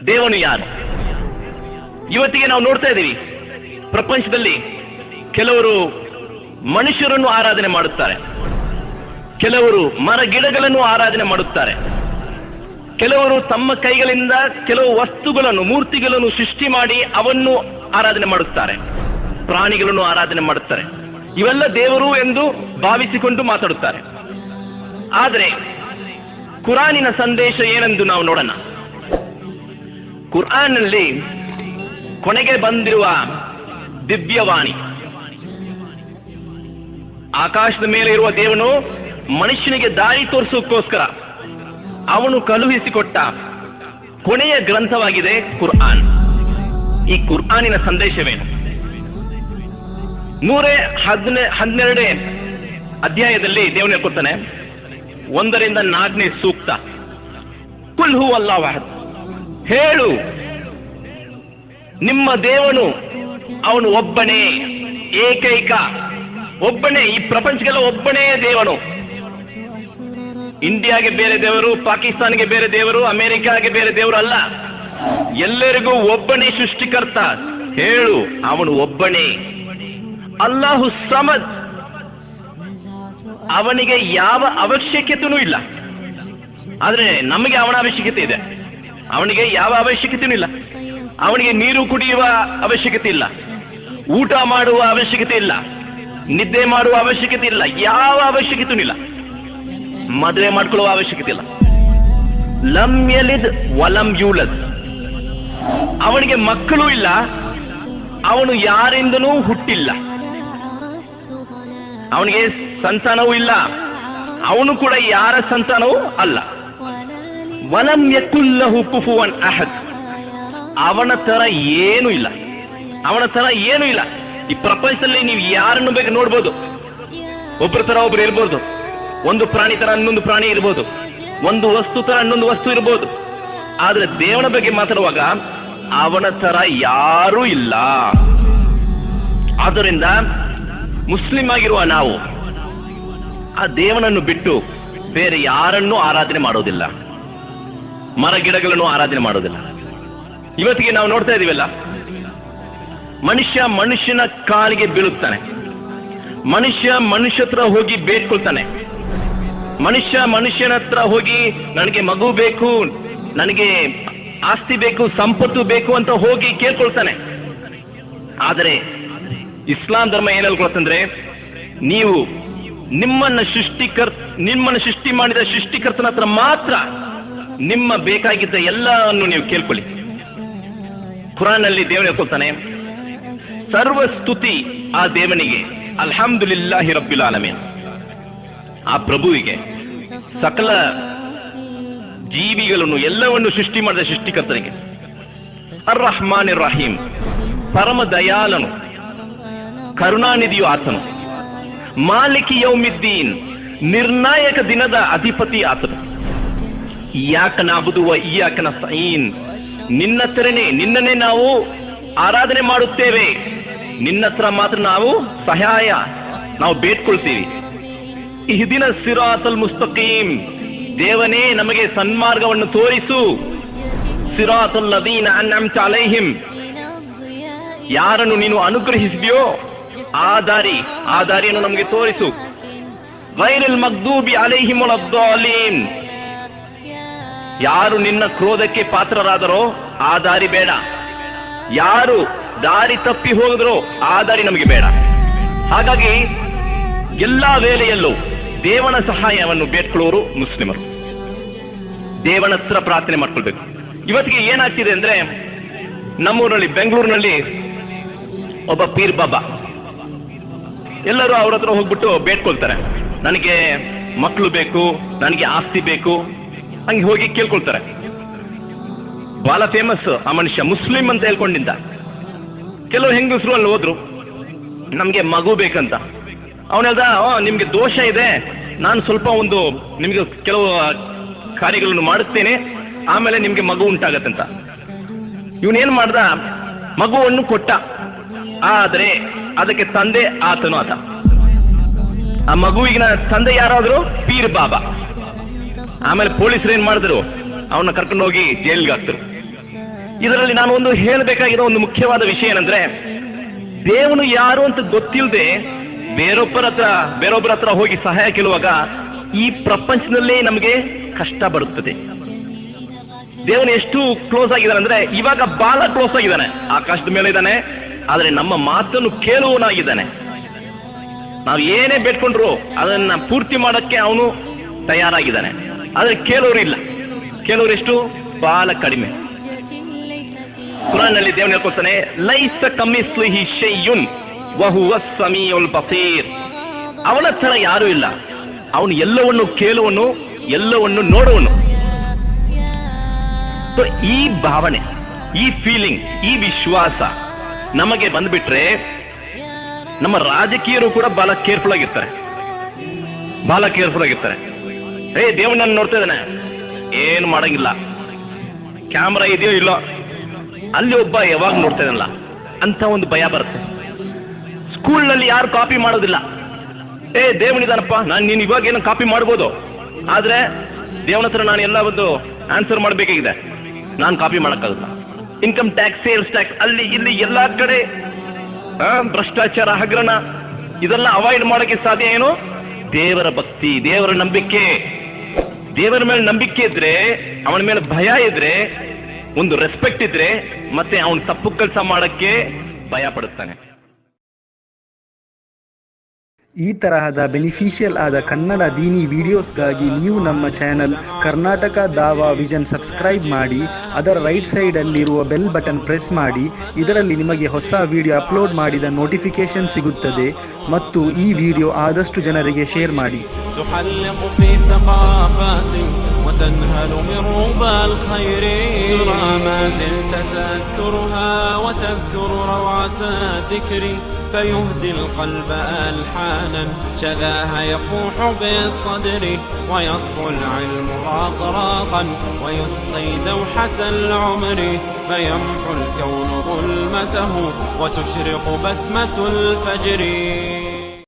ದೇವನು ಯಾರು? ಇವತ್ತಿಗೆ ನಾವು ನೋಡ್ತಾ ಇದ್ದೀವಿ ಪ್ರಪಂಚದಲ್ಲಿ ಕೆಲವರು ಮನುಷ್ಯರನ್ನು ಆರಾಧನೆ ಮಾಡುತ್ತಾರೆ, ಕೆಲವರು ಮರ ಗಿಡಗಳನ್ನು ಆರಾಧನೆ ಮಾಡುತ್ತಾರೆ, ಕೆಲವರು ತಮ್ಮ ಕೈಗಳಿಂದ ಕೆಲವು ವಸ್ತುಗಳನ್ನು, ಮೂರ್ತಿಗಳನ್ನು ಸೃಷ್ಟಿ ಮಾಡಿ ಅವನ್ನು ಆರಾಧನೆ ಮಾಡುತ್ತಾರೆ, ಪ್ರಾಣಿಗಳನ್ನು ಆರಾಧನೆ ಮಾಡುತ್ತಾರೆ. ಇವೆಲ್ಲ ದೇವರು ಎಂದು ಭಾವಿಸಿಕೊಂಡು ಮಾತಾಡುತ್ತಾರೆ. ಆದರೆ ಕುರಾನಿನ ಸಂದೇಶ ಏನೆಂದು ನಾವು ನೋಡೋಣ. ಕುರಾನ್ನಲ್ಲಿ ಕೊನೆಗೆ ಬಂದಿರುವ ದಿವ್ಯವಾಣಿ, ಆಕಾಶದ ಮೇಲೆ ಇರುವ ದೇವನು ಮನುಷ್ಯನಿಗೆ ದಾರಿ ತೋರಿಸೋಕ್ಕೋಸ್ಕರ ಅವನು ಕಳುಹಿಸಿಕೊಟ್ಟ ಕೊನೆಯ ಗ್ರಂಥವಾಗಿದೆ ಕುರ್ಆನ್. ಈ ಕುರ್ಆನಿನ ಸಂದೇಶವೇನು? 112 ಅಧ್ಯಾಯದಲ್ಲಿ ದೇವನು ಹೇಳ್ಕೊಡ್ತಾನೆ, 1ರಿಂದ 4ನೇ ಸೂಕ್ತ, ಕುಲ್ ಹು ಅಲ್ಲಾಹು ಅಹದ್, ಹೇಳು ನಿಮ್ಮ ದೇವನು ಅವನು ಒಬ್ಬನೇ, ಏಕೈಕ, ಒಬ್ಬನೇ, ಈ ಪ್ರಪಂಚಕ್ಕೆಲ್ಲ ಒಬ್ಬನೇ ದೇವನು. ಇಂಡಿಯಾಗೆ ಬೇರೆ ದೇವರು, ಪಾಕಿಸ್ತಾನ್ಗೆ ಬೇರೆ ದೇವರು, ಅಮೆರಿಕಾಗೆ ಬೇರೆ ದೇವರು ಅಲ್ಲ, ಎಲ್ಲರಿಗೂ ಒಬ್ಬನೇ ಸೃಷ್ಟಿಕರ್ತ. ಹೇಳು ಅವನು ಒಬ್ಬನೇ. ಅಲ್ಲಾಹು ಸಮದ್, ಅವನಿಗೆ ಯಾವ ಅವಶ್ಯಕತೆಯೂ ಇಲ್ಲ. ಆದ್ರೆ ನಮಗೆ ಅವನ ಅವಶ್ಯಕತೆ ಇದೆ. ಅವನಿಗೆ ಯಾವ ಅವಶ್ಯಕತೆಯೂ ಇಲ್ಲ. ಅವನಿಗೆ ನೀರು ಕುಡಿಯುವ ಅವಶ್ಯಕತೆ ಇಲ್ಲ, ಊಟ ಮಾಡುವ ಅವಶ್ಯಕತೆ ಇಲ್ಲ, ನಿದ್ದೆ ಮಾಡುವ ಅವಶ್ಯಕತೆ ಇಲ್ಲ, ಯಾವ ಅವಶ್ಯಕತೆಯೂ ಇಲ್ಲ, ಮದುವೆ ಮಾಡ್ಕೊಳ್ಳುವ ಅವಶ್ಯಕತೆ ಇಲ್ಲ. ಲಂ ಯಲಿದ್ ವಲಂ ಯೂಲದ್, ಅವನಿಗೆ ಮಕ್ಕಳು ಇಲ್ಲ, ಅವನು ಯಾರಿಂದನೂ ಹುಟ್ಟಿಲ್ಲ, ಅವನಿಗೆ ಸಂತಾನವೂ ಇಲ್ಲ, ಅವನು ಕೂಡ ಯಾರ ಸಂತಾನವೂ ಅಲ್ಲ. ವಲಂ ಯಕುಲ್ ಲಹು ಕುಫುವನ್ ಅಹದ್, ಅವನ ತರ ಏನೂ ಇಲ್ಲ, ಅವನ ತರ ಏನೂ ಇಲ್ಲ. ಈ ಪ್ರಪಂಚದಲ್ಲಿ ನೀವು ಯಾರನ್ನು ಬೇಕು ನೋಡ್ಬೋದು, ಒಬ್ಬರ ತರ ಒಬ್ರು ಇರ್ಬೋದು, ಒಂದು ಪ್ರಾಣಿ ತರ ಇನ್ನೊಂದು ಪ್ರಾಣಿ ಇರ್ಬೋದು, ಒಂದು ವಸ್ತು ತರ ಇನ್ನೊಂದು ವಸ್ತು ಇರ್ಬೋದು. ಆದ್ರೆ ದೇವನ ಬಗ್ಗೆ ಮಾತಾಡುವಾಗ ಅವನ ತರ ಯಾರೂ ಇಲ್ಲ. ಆದ್ದರಿಂದ ಮುಸ್ಲಿಂ ಆಗಿರುವ ನಾವು ಆ ದೇವನನ್ನು ಬಿಟ್ಟು ಬೇರೆ ಯಾರನ್ನೂ ಆರಾಧನೆ ಮಾಡೋದಿಲ್ಲ, ಮರ ಗಿಡಗಳನ್ನು ಆರಾಧನೆ ಮಾಡೋದಿಲ್ಲ. ಇವತ್ತಿಗೆ ನಾವು ನೋಡ್ತಾ ಇದೀವಲ್ಲ, ಮನುಷ್ಯನ ಕಾಲಿಗೆ ಬೀಳುತ್ತಾನೆ, ಮನುಷ್ಯ ಹತ್ರ ಹೋಗಿ ಬೇಡ್ಕೊಳ್ತಾನೆ, ಮನುಷ್ಯನ ಹತ್ರ ಹೋಗಿ ನನಗೆ ಮಗು ಬೇಕು, ನನಗೆ ಆಸ್ತಿ ಬೇಕು, ಸಂಪತ್ತು ಬೇಕು ಅಂತ ಹೋಗಿ ಕೇಳ್ಕೊಳ್ತಾನೆ. ಆದರೆ ಇಸ್ಲಾಂ ಧರ್ಮ ಏನ್ ಹೇಳ್ಕೊಳ್ತಂದ್ರೆ, ನೀವು ನಿಮ್ಮನ್ನ ಸೃಷ್ಟಿ ಮಾಡಿದ ಸೃಷ್ಟಿಕರ್ತನ ಹತ್ರ ಮಾತ್ರ ನಿಮ್ಮ ಬೇಕಾಗಿದ್ದ ಎಲ್ಲವನ್ನು ನೀವು ಕೇಳ್ಕೊಳ್ಳಿ. ಕುರಾನ್ ನಲ್ಲಿ ದೇವನು ಹೇಳ್ಕೊಳ್ತಾನೆ, ಸರ್ವ ಸ್ತುತಿ ಆ ದೇವನಿಗೆ, ಅಲ್ಹಮ್ದುಲಿಲ್ಲಾಹಿ ರಬ್ಬಿಲ್ ಆಲಮೀನ್, ಆ ಪ್ರಭುವಿಗೆ, ಸಕಲ ಜೀವಿಗಳನ್ನು ಎಲ್ಲವನ್ನು ಸೃಷ್ಟಿ ಮಾಡಿದ ಸೃಷ್ಟಿಕರ್ತನಿಗೆ. ಅರ್ ರಹ್ಮಾನ್ ರಹೀಂ, ಪರಮ ದಯಾಳನು, ಕರುಣಾನಿಧಿಯು ಆತನು. ಮಾಲಿಕಿ ಯೌಮಿದ್ದೀನ್, ನಿರ್ಣಾಯಕ ದಿನದ ಅಧಿಪತಿ ಆತನು. ಇಯ್ಯಾಕ ನಅಬುದು ವ ಇಯ್ಯಾಕ ನಸ್ತഈನ್, ನಿನ್ನನ್ನೇ ನಾವು ಆರಾಧನೆ ಮಾಡುತ್ತೇವೆ, ನಿನ್ನ ಹತ್ರ ಮಾತ್ರ ನಾವು ಸಹಾಯ ನಾವು ಬೇಡ್ಕೊಳ್ತೀವಿ. ಇಹ್ದಿನ ಸಿರಾತಲ್ ಮುಸ್ತಕೀಮ್, ದೇವನೇ ನಮಗೆ ಸನ್ಮಾರ್ಗವನ್ನು ತೋರಿಸು. ಸಿರಾತಲ್ ಲದೀನ ಅನ್ಅಮ್ತ ಅಲೈಹಿಂ, ಯಾರನ್ನು ನೀನು ಅನುಗ್ರಹಿಸಿದೆಯೋ ಆ ದಾರಿಯನ್ನು ನಮಗೆ ತೋರಿಸು. ಗೈರಿಲ್ ಮಗ್ದೂಬಿ ಅಲೈಹಿಂ ವಲದ್ದಾಲೀನ್, ಯಾರು ನಿನ್ನ ಕ್ರೋಧಕ್ಕೆ ಪಾತ್ರರಾದರೋ ಆ ದಾರಿ ಬೇಡ, ಯಾರು ದಾರಿ ತಪ್ಪಿ ಹೋಗಿದ್ರೋ ಆ ದಾರಿ ನಮಗೆ ಬೇಡ. ಹಾಗಾಗಿ ಎಲ್ಲಾ ವೇಳೆಯಲ್ಲೂ ದೇವನ ಸಹಾಯವನ್ನು ಬೇಡ್ಕೊಳ್ಳೋರು ಮುಸ್ಲಿಮರು, ದೇವನ ಹತ್ರ ಪ್ರಾರ್ಥನೆ ಮಾಡ್ಕೊಳ್ಬೇಕು. ಇವತ್ತಿಗೆ ಏನಾಗ್ತಿದೆ ಅಂದ್ರೆ, ನಮ್ಮೂರಿನಲ್ಲಿ ಬೆಂಗಳೂರಿನಲ್ಲಿ ಒಬ್ಬ ಪೀರ್ ಬಾಬಾ, ಎಲ್ಲರೂ ಅವ್ರ ಹತ್ರ ಹೋಗ್ಬಿಟ್ಟು ಬೇಡ್ಕೊಳ್ತಾರೆ, ನನಗೆ ಮಕ್ಕಳು ಬೇಕು, ನನಗೆ ಆಸ್ತಿ ಬೇಕು, ಹಂಗೆ ಹೋಗಿ ಕೇಳ್ಕೊಳ್ತಾರೆ. ಬಹಳ ಫೇಮಸ್ ಆ ಮನುಷ್ಯ, ಮುಸ್ಲಿಂ ಅಂತ ಹೇಳ್ಕೊಂಡಿದ್ದ. ಕೆಲವು ಹೆಂಗಸರು ಅಲ್ಲಿ ಹೋದ್ರು, ನಮ್ಗೆ ಮಗು ಬೇಕಂತ. ಅವನ ಹೇಳ್ದ, ನಿಮ್ಗೆ ದೋಷ ಇದೆ, ನಾನು ಸ್ವಲ್ಪ ನಿಮ್ಗೆ ಕೆಲವು ಕಾರ್ಯಗಳನ್ನು ಮಾಡುತ್ತೇನೆ, ಆಮೇಲೆ ನಿಮ್ಗೆ ಮಗು ಉಂಟಾಗತ್ತಂತ. ಇವನೇನ್ ಮಾಡ್ದ, ಮಗುವನ್ನು ಕೊಟ್ಟ. ಆದ್ರೆ ಅದಕ್ಕೆ ತಂದೆ ಆತನು ಆತ. ಆ ಮಗುವಿನ ತಂದೆ ಯಾರಾದ್ರು ಪೀರ್ ಬಾಬಾ. ಆಮೇಲೆ ಪೊಲೀಸರು ಏನ್ ಮಾಡಿದ್ರು, ಅವನ್ನ ಕರ್ಕೊಂಡು ಹೋಗಿ ಜೈಲ್ಗೆ ಹಾಕ್ತರು. ಇದರಲ್ಲಿ ನಾನು ಒಂದು ಹೇಳಬೇಕಾಗಿರೋ ಒಂದು ಮುಖ್ಯವಾದ ವಿಷಯ ಏನಂದ್ರೆ, ದೇವನು ಯಾರು ಅಂತ ಗೊತ್ತಿಲ್ಲದೆ ಬೇರೊಬ್ಬರ ಹತ್ರ ಹೋಗಿ ಸಹಾಯ ಕೇಳುವಾಗ ಈ ಪ್ರಪಂಚದಲ್ಲೇ ನಮಗೆ ಕಷ್ಟ ಬರುತ್ತದೆ. ದೇವನು ಎಷ್ಟು ಕ್ಲೋಸ್ ಆಗಿದ್ದಾನೆ ಅಂದ್ರೆ, ಇವಾಗ ಬಹಳ ಕ್ಲೋಸ್ ಆಗಿದ್ದಾನೆ, ಆಕಾಶದ ಮೇಲೆ ಇದ್ದಾನೆ, ಆದ್ರೆ ನಮ್ಮ ಮಾತನ್ನು ಕೇಳುವನಾಗಿದ್ದಾನೆ. ನಾವು ಏನೇ ಬೇಡ್ಕೊಂಡ್ರು ಅದನ್ನ ಪೂರ್ತಿ ಮಾಡಕ್ಕೆ ಅವನು ತಯಾರಾಗಿದ್ದಾನೆ. ಆದ್ರೆ ಕೇಳೋರು ಎಷ್ಟು ಬಹಳ ಕಡಿಮೆ. ಕುರಾನ್ ನಲ್ಲಿ ದೇವನು ಹೇಳ್ಕೊಳ್ತಾನೆ, ಲೈಸ ಕಮಿಸ್ಲಿಹಿ ಶೈಯುನ್ ವಹುವ ಸಮೀಉಲ್ ಬಸೀರ್. ಅವನ ತರ ಯಾರೂ ಇಲ್ಲ, ಅವನು ಎಲ್ಲವನ್ನು ಕೇಳುವನು, ಎಲ್ಲವನ್ನು ನೋಡುವನು. ಈ ಭಾವನೆ, ಈ ಫೀಲಿಂಗ್, ಈ ವಿಶ್ವಾಸ ನಮಗೆ ಬಂದ್ಬಿಟ್ರೆ ನಮ್ಮ ರಾಜಕೀಯರು ಕೂಡ ಬಹಳ ಕೇರ್ಫುಲ್ ಆಗಿರ್ತಾರೆ. ದೇವನನ್ನು ನೋಡ್ತಾ ಇದ್ದಾನೆ, ಏನು ಮಾಡಂಗಿಲ್ಲ, ಕ್ಯಾಮ್ರಾ ಇದೆಯೋ ಇಲ್ಲೋ, ಅಲ್ಲಿ ಒಬ್ಬ ಯಾವಾಗ ನೋಡ್ತಾ ಇದ್ದಾನಲ್ಲ ಅಂತ ಒಂದು ಭಯ ಬರುತ್ತೆ. ಸ್ಕೂಲ್ನಲ್ಲಿ ಯಾರು ಕಾಪಿ ಮಾಡೋದಿಲ್ಲ. ದೇವನಿದಾನಪ್ಪ, ನೀನು ಇವಾಗ ಏನೋ ಕಾಪಿ ಮಾಡ್ಬೋದು, ಆದ್ರೆ ದೇವನ ಹತ್ರ ನಾನು ಎಲ್ಲ ಒಂದು ಆನ್ಸರ್ ಮಾಡಬೇಕಾಗಿದೆ, ನಾನು ಕಾಪಿ ಮಾಡೋಕ್ಕಾಗಲ್ಲ. ಇನ್ಕಮ್ ಟ್ಯಾಕ್ಸ್, ಸೇಲ್ಸ್ ಟ್ಯಾಕ್ಸ್, ಅಲ್ಲಿ ಇಲ್ಲಿ ಎಲ್ಲಾ ಕಡೆ ಭ್ರಷ್ಟಾಚಾರ, ಹಗರಣ, ಇದೆಲ್ಲ ಅವಾಯ್ಡ್ ಮಾಡೋಕೆ ಸಾಧ್ಯ ಏನು? ದೇವರ ಭಕ್ತಿ, ದೇವರ ನಂಬಿಕೆ. ದೇವರ ಮೇಲೆ ನಂಬಿಕೆ ಇದ್ರೆ, ಅವನ ಮೇಲೆ ಭಯ ಇದ್ರೆ, ಒಂದು ರೆಸ್ಪೆಕ್ಟ್ ಇದ್ರೆ, ಮತ್ತೆ ಅವನು ತಪ್ಪು ಕೆಲಸ ಮಾಡಕ್ಕೆ ಭಯ ಪಡುತ್ತಾನೆ. ಈ ತರಹದ ಬೆನಿಫಿಷಿಯಲ್ ಆದ ಕನ್ನಡ ದೀನಿ ವಿಡಿಯೋಸ್ಗಾಗಿ ನೀವು ನಮ್ಮ ಚಾನಲ್ ಕರ್ನಾಟಕ ದಾವಾ ವಿಷನ್ ಸಬ್ಸ್ಕ್ರೈಬ್ ಮಾಡಿ, ಅದರ ರೈಟ್ ಸೈಡಲ್ಲಿರುವ ಬೆಲ್ ಬಟನ್ ಪ್ರೆಸ್ ಮಾಡಿ. ಇದರಲ್ಲಿ ನಿಮಗೆ ಹೊಸ ವಿಡಿಯೋ ಅಪ್ಲೋಡ್ ಮಾಡಿದ ನೋಟಿಫಿಕೇಶನ್ ಸಿಗುತ್ತದೆ. ಮತ್ತು ಈ ವಿಡಿಯೋ ಆದಷ್ಟು ಜನರಿಗೆ ಶೇರ್ ಮಾಡಿ. وتنهل من ربى الخير ترى ما زلت تذكرها وتذكر روعة الذكر فيهدي القلب ألحانا شذاها يفوح بالصدر ويصفو العلم راقراقا ويسقي دوحة العمر فيمحو الكون ظلمته وتشرق بسمة الفجر.